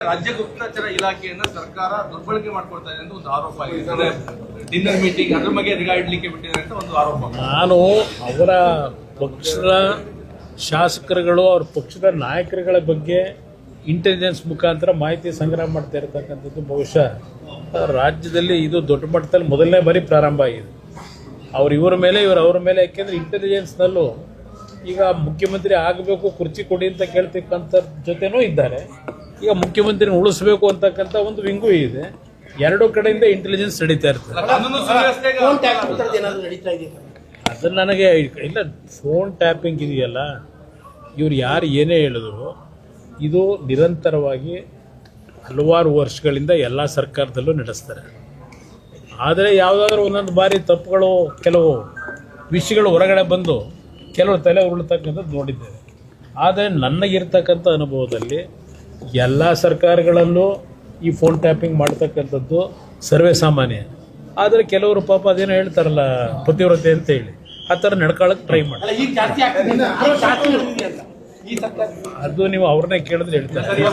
ರಾಜ್ಯ ಗುಪ್ತಚರ ಇಲಾಖೆಯನ್ನ ಸರ್ಕಾರ ದುರ್ಬಳಕೆ ಮಾಡ್ಕೊಳ್ತಾ ಇದೆ ಅಂತ ಒಂದು ಆರೋಪ ಆಗಿದೆ. ಡಿನ್ನರ್ ಮೀಟಿಂಗ್ ಅದ್ರ ಬಗ್ಗೆ ನಿಗಾ ಇಡ್ಲಿಕ್ಕೆ ಬಿಟ್ಟಿದ್ದಾರೆ ಅಂತ ಒಂದು ಆರೋಪ. ನಾನು ಅವರ ಪಕ್ಷದ ಶಾಸಕರುಗಳು ಅವ್ರ ಪಕ್ಷದ ನಾಯಕರುಗಳ ಬಗ್ಗೆ ಇಂಟೆಲಿಜೆನ್ಸ್ ಮುಖಾಂತರ ಮಾಹಿತಿ ಸಂಗ್ರಹ ಮಾಡ್ತಾ ಇರತಕ್ಕಂಥದ್ದು ಬಹುಶಃ ರಾಜ್ಯದಲ್ಲಿ ಇದು ದೊಡ್ಡ ಮಟ್ಟದಲ್ಲಿ ಮೊದಲನೇ ಬಾರಿ ಪ್ರಾರಂಭ ಆಗಿದೆ. ಇವರ ಮೇಲೆ ಅವ್ರ ಮೇಲೆ, ಯಾಕೆಂದರೆ ಇಂಟೆಲಿಜೆನ್ಸ್ನಲ್ಲೂ ಈಗ ಮುಖ್ಯಮಂತ್ರಿ ಆಗಬೇಕು, ಕುರ್ಚಿ ಕೊಡಿ ಅಂತ ಕೇಳ್ತಕ್ಕಂಥ ಜೊತೆನೂ ಇದ್ದಾರೆ. ಈಗ ಮುಖ್ಯಮಂತ್ರಿನ ಉಳಿಸಬೇಕು ಅಂತಕ್ಕಂಥ ಒಂದು ವಿಂಗು ಇದೆ. ಎರಡೂ ಕಡೆಯಿಂದ ಇಂಟೆಲಿಜೆನ್ಸ್ ನಡೀತಾ ಇರ್ತದೆ. ಅದನ್ನು ನನಗೆ ಇಲ್ಲ, ಫೋನ್ ಟ್ಯಾಪಿಂಗ್ ಇದೆಯಲ್ಲ, ಇವ್ರು ಯಾರು ಏನೇ ಹೇಳಿದ್ರು ಇದು ನಿರಂತರವಾಗಿ ಹಲವಾರು ವರ್ಷಗಳಿಂದ ಎಲ್ಲ ಸರ್ಕಾರದಲ್ಲೂ ನಡೆಸ್ತಾರೆ. ಆದರೆ ಯಾವುದಾದ್ರೂ ಒಂದೊಂದು ಬಾರಿ ತಪ್ಪುಗಳು, ಕೆಲವು ವಿಷಯಗಳು ಹೊರಗಡೆ ಬಂದು ಕೆಲವರು ತಲೆ ಉರುಳ್ತಕ್ಕಂಥದ್ದು ನೋಡಿದ್ದೇವೆ. ಆದರೆ ನನಗಿರ್ತಕ್ಕಂಥ ಅನುಭವದಲ್ಲಿ ಎಲ್ಲ ಸರ್ಕಾರಗಳಲ್ಲೂ ಈ ಫೋನ್ ಟ್ಯಾಪಿಂಗ್ ಮಾಡ್ತಕ್ಕಂಥದ್ದು ಸರ್ವೇ ಸಾಮಾನ್ಯ. ಆದರೆ ಕೆಲವರು ಪಾಪ ಅದೇನೋ ಹೇಳ್ತಾರಲ್ಲ ಪತಿವ್ರತೆ ಅಂತ ಹೇಳಿ, ಆ ಥರ ನಡ್ಕೊಳ್ಳೋಕೆ ಟ್ರೈ ಮಾಡಿ. ಅದು ನೀವು ಅವ್ರನ್ನೇ ಕೇಳಿದ್ರೆ ಹೇಳ್ತಾರೆ.